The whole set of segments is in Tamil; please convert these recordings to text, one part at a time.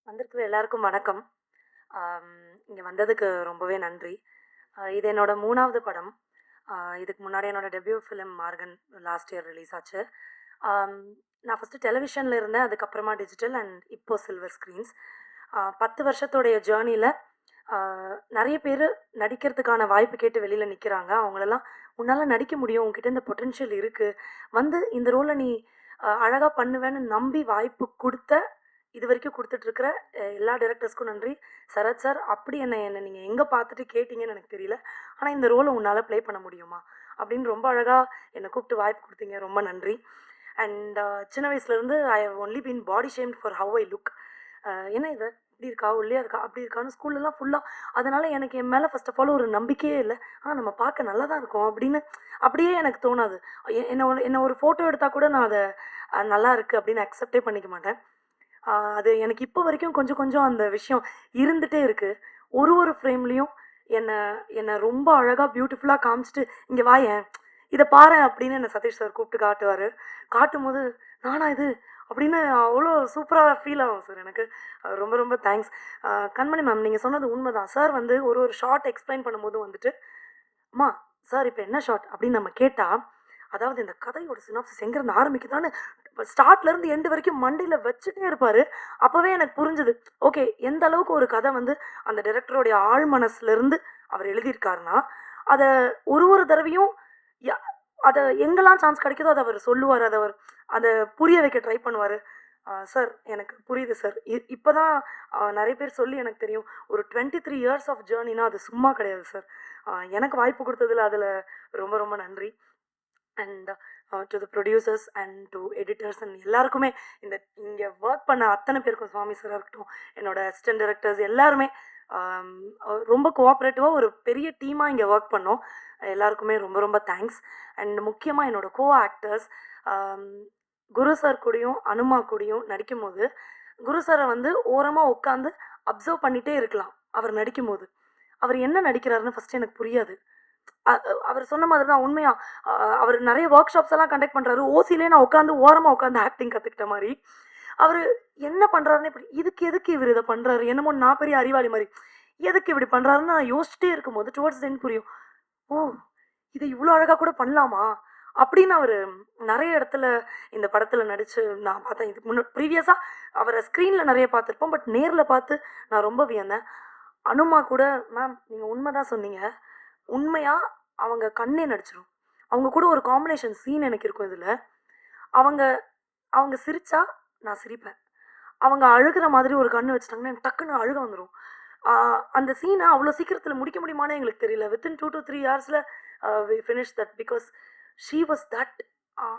வந்திருக்கிற எல்லாருக்கும் வணக்கம். இங்கே வந்ததுக்கு ரொம்பவே நன்றி. இது என்னோட 3வது படம். இதுக்கு முன்னாடி என்னோட debut film Morgan last year release ஆச்சு. ஆம், நான் ஃபஸ்ட்டு டெலிவிஷனில் இருந்தேன், அதுக்கப்புறமா டிஜிட்டல் அண்ட் இப்போ சில்வர் ஸ்க்ரீன்ஸ். 10 வருஷத்தோடைய ஜேர்னியில் நிறைய பேர் நடிக்கிறதுக்கான வாய்ப்பு கேட்டு வெளியில் நிற்கிறாங்க. அவங்களெல்லாம் உன்னால் நடிக்க முடியும், உங்ககிட்ட இந்த பொட்டென்ஷியல் இருக்குது, வந்து இந்த ரோலை நீ அழகாக பண்ணுவேன்னு நம்பி வாய்ப்பு கொடுத்த இது வரைக்கும் கொடுத்துட்ருக்கிற எல்லா டைரக்டர்ஸ்க்கும் நன்றி. சரத் சார், அப்படி என்னை நீங்கள் எங்கே பார்த்துட்டு கேட்டிங்கன்னு எனக்கு தெரியல, ஆனால் இந்த ரோலை உன்னால் ப்ளே பண்ண முடியுமா அப்படின்னு ரொம்ப அழகாக என்னை கூப்பிட்டு வாய்ப்பு கொடுத்தீங்க. ரொம்ப நன்றி. அண்ட் சின்ன வயசுலேருந்து I have only been body shamed for how I look. என்ன இது இப்படி இருக்கா, ஒல்லியாக இருக்கா, அப்படி இருக்கான்னு ஸ்கூல்லலாம் ஃபுல்லாக. அதனால் எனக்கு என் மேலே ஃபர்ஸ்ட் ஆஃப் ஆல் ஒரு நம்பிக்கையே இல்லை. நம்ம பார்க்க நல்லா தான் இருக்கோம் அப்படின்னு அப்படியே எனக்கு தோணாது. என்ன ஒரு ஃபோட்டோ எடுத்தால் கூட நான் அதை நல்லா இருக்குது அப்படின்னு அக்செப்டே பண்ணிக்க மாட்டேன். அது எனக்கு இப்போ வரைக்கும் கொஞ்சம் கொஞ்சம் அந்த விஷயம் இருந்துகிட்டே இருக்குது. ஒரு ஃப்ரேம்லேயும் என்னை என்னை ரொம்ப அழகாக பியூட்டிஃபுல்லாக காமிச்சிட்டு, இங்கே வாயேன் இதை பாரேன் அப்படின்னு என்னை சதீஷ் சார் கூப்பிட்டு காட்டுவார். காட்டும் போது நானா இது அப்படின்னு அவ்வளோ சூப்பராக ஃபீல் ஆகும் சார் எனக்கு. ரொம்ப ரொம்ப தேங்க்ஸ். கண்மணி மேம், நீங்கள் சொன்னது உண்மைதான். சார் வந்து ஒரு ஷார்ட் எக்ஸ்பிளைன் பண்ணும்போது வந்துட்டு, அம்மா சார் இப்போ என்ன ஷார்ட் அப்படின்னு நம்ம கேட்டால், அதாவது இந்த கதையோட சினாப்சிஸ் எங்கேருந்து ஆரம்பிக்குதான்னு ஸ்டார்ட்லேருந்து எண்டு வரைக்கும் மண்டியில் வச்சுட்டே இருப்பார். அப்போவே எனக்கு புரிஞ்சுது, ஓகே எந்த அளவுக்கு ஒரு கதை வந்து அந்த டைரக்டருடைய ஆழ் மனசுலேருந்து அவர் எழுதியிருக்காருன்னா, அதை ஒரு தடவையும் அதை எங்கெல்லாம் சான்ஸ் கிடைக்குதோ அதை அவர் சொல்லுவார், அதை புரிய வைக்க ட்ரை பண்ணுவார். சார் எனக்கு புரியுது சார். இப்போ தான் நிறைய பேர் சொல்லி எனக்கு தெரியும், ஒரு 23 இயர்ஸ் ஆஃப் ஜேர்னினா அது சும்மா கிடையாது சார். எனக்கு வாய்ப்பு கொடுத்ததில் அதில் ரொம்ப ரொம்ப நன்றி. And to the producers and to editors and எல்லாருக்குமே, இங்கே ஒர்க் பண்ண அத்தனை பேருக்கும், சுவாமி சாராக இருக்கட்டும், என்னோட அசிஸ்டன்ட் டைரக்டர்ஸ் எல்லாருமே ரொம்ப கோஆப்ரேட்டிவாக ஒரு பெரிய டீமாக இங்கே ஒர்க் பண்ணோம். எல்லாருக்குமே ரொம்ப ரொம்ப தேங்க்ஸ். அண்ட் முக்கியமாக என்னோடய கோ ஆக்டர்ஸ், குரு சார் கூடயும் அனுமா கூடயும் நடிக்கும் போது, குரு சாரை வந்து ஓரமாக உட்காந்து அப்சர்வ் பண்ணிகிட்டே இருக்கலாம். அவர் நடிக்கும் போது அவர் என்ன நடிக்கிறாருன்னு ஃபஸ்ட்டு எனக்கு புரியாது. அவர் சொன்ன மாதிரி தான் உண்மையா. அவர் நிறைய ஒர்க் ஷாப்ஸ் எல்லாம் கண்டக்ட் பண்ணுறாரு. ஓசிலே நான் உட்காந்து ஓரமாக உட்காந்து ஆக்டிங் கற்றுக்கிட்ட மாதிரி. அவர் என்ன பண்ணுறாருன்னு, இப்படி எதுக்கு இவர் இதை பண்ணுறாரு, என்னமோ நான் பெரிய அறிவாளி மாதிரி எதுக்கு இப்படி பண்ணுறாருன்னு நான் யோசிச்சிட்டே இருக்கும்போது டுவர்ட்ஸ் தென் புரியும், ஓ இதை இவ்வளோ அழகாக கூட பண்ணலாமா அப்படின்னு. அவர் நிறைய இடத்துல இந்த படத்தில் நடித்து நான் பார்த்தேன். இதுக்கு முன்னாடி ப்ரீவியஸாக அவரை ஸ்க்ரீனில் நிறைய பார்த்துருப்போம், பட் நேரில் பார்த்து நான் ரொம்ப வியந்தேன். அனுமா கூட, மேம் நீங்கள் உண்மை தான் சொன்னீங்க, உண்மையாக அவங்க கண்ணே நடிச்சிடும். அவங்க கூட ஒரு காம்பினேஷன் சீன் எனக்கு இருக்கும் இதில். அவங்க அவங்க சிரித்தா நான் சிரிப்பேன், அவங்க அழுகிற மாதிரி ஒரு கண்ணு வச்சுட்டாங்கன்னா எனக்கு டக்குன்னு அழுக வந்துடும். அந்த சீனை அவ்வளோ சீக்கிரத்தில் முடிக்க முடியுமானே எங்களுக்கு தெரியல. Within 2 to 3 hours we finish that because she was that.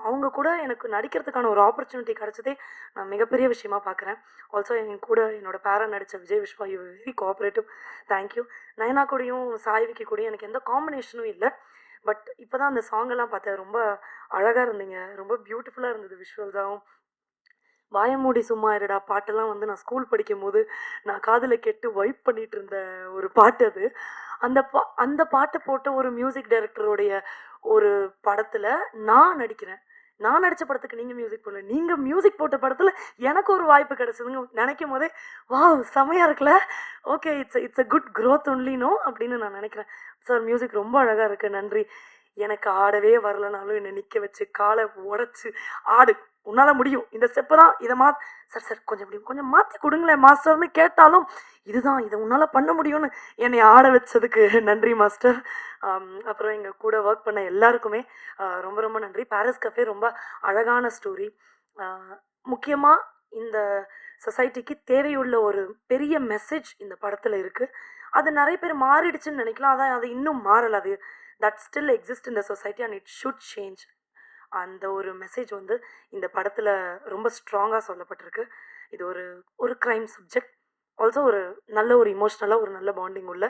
அவங்க கூட எனக்கு நடிக்கிறதுக்கான ஒரு ஆப்பர்ச்சுனிட்டி கிடச்சதே நான் மிகப்பெரிய விஷயமா பார்க்குறேன். ஆல்சோ என் கூட என்னோட பேரா நடித்த Vijay Vishwa, you very cooperative, thank you. Nayana கூடயும் சாய்விக்கு கூடயும் எனக்கு எந்த காம்பினேஷனும் இல்லை, பட் இப்போ தான் அந்த சாங்கெல்லாம் பார்த்தேன். ரொம்ப அழகாக இருந்தீங்க, ரொம்ப பியூட்டிஃபுல்லாக இருந்தது விஷுவல்ஸாகவும். வாயமூடி சும்மா இருடா பாட்டெல்லாம் வந்து நான் ஸ்கூல் படிக்கும் போது நான் காதில் கேட்டு வைப் பண்ணிட்டு இருந்த ஒரு பாட்டு அது. அந்த பாட்டை போட்ட ஒரு மியூசிக் டைரக்டருடைய ஒரு படத்தில் நான் நடிக்கிறேன். நான் நடித்த படத்துக்கு நீங்கள் மியூசிக் போடல, நீங்கள் மியூசிக் போட்ட படத்தில் எனக்கு ஒரு வாய்ப்பு கிடச்சிதுங்க நினைக்கும் போதே வாவ் செமையாக இருக்குல்ல. Okay, it's a good growth ஒன்லினோ அப்படின்னு நான் நினைக்கிறேன். சார் மியூசிக் ரொம்ப அழகாக இருக்குது, நன்றி. எனக்கு ஆடவே வரலனாலும் என்னை நிற்க வச்சு காலை உடச்சி ஆடு, உன்னால் முடியும், இந்த ஸ்டெப்பு தான், இதை சார் கொஞ்சம் மாற்றி கொடுங்களேன் மாஸ்டர்னு கேட்டாலும், இதுதான் இதை உன்னால் பண்ண முடியும்னு என்னை ஆட வச்சதுக்கு நன்றி மாஸ்டர். அப்புறம் எங்கள் கூட ஒர்க் பண்ண எல்லாருக்குமே ரொம்ப ரொம்ப நன்றி. பாரிஸ் கஃபே ரொம்ப அழகான ஸ்டோரி. முக்கியமாக இந்த சொசைட்டிக்கு தேவையுள்ள ஒரு பெரிய மெசேஜ் இந்த படத்தில் இருக்குது. அது நிறைய பேர் மாறிடுச்சுன்னு நினைக்கலாம், அதான் அது இன்னும் மாறலை. அது that still exist in the society and it should change. அந்த ஒரு மெசேஜ் வந்து இந்த படத்தில் ரொம்ப ஸ்ட்ராங்காக சொல்லப்பட்டிருக்கு. இது ஒரு க்ரைம் சப்ஜெக்ட், ஆல்சோ ஒரு இமோஷ்னலாக ஒரு நல்ல பாண்டிங் உள்ள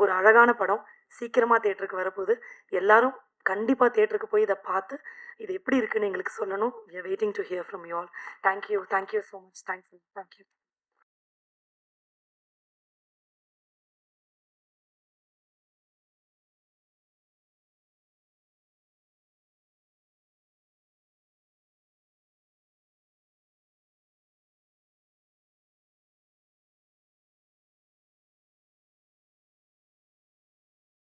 ஒரு அழகான படம். சீக்கிரமாக தேட்டருக்கு வரப்போகுது. எல்லாரும் கண்டிப்பாக தேட்டருக்கு போய் இதை பார்த்து இது எப்படி இருக்குன்னு எங்களுக்கு சொல்லணும். we are waiting to hear from you all. Thank you so much. Thank you.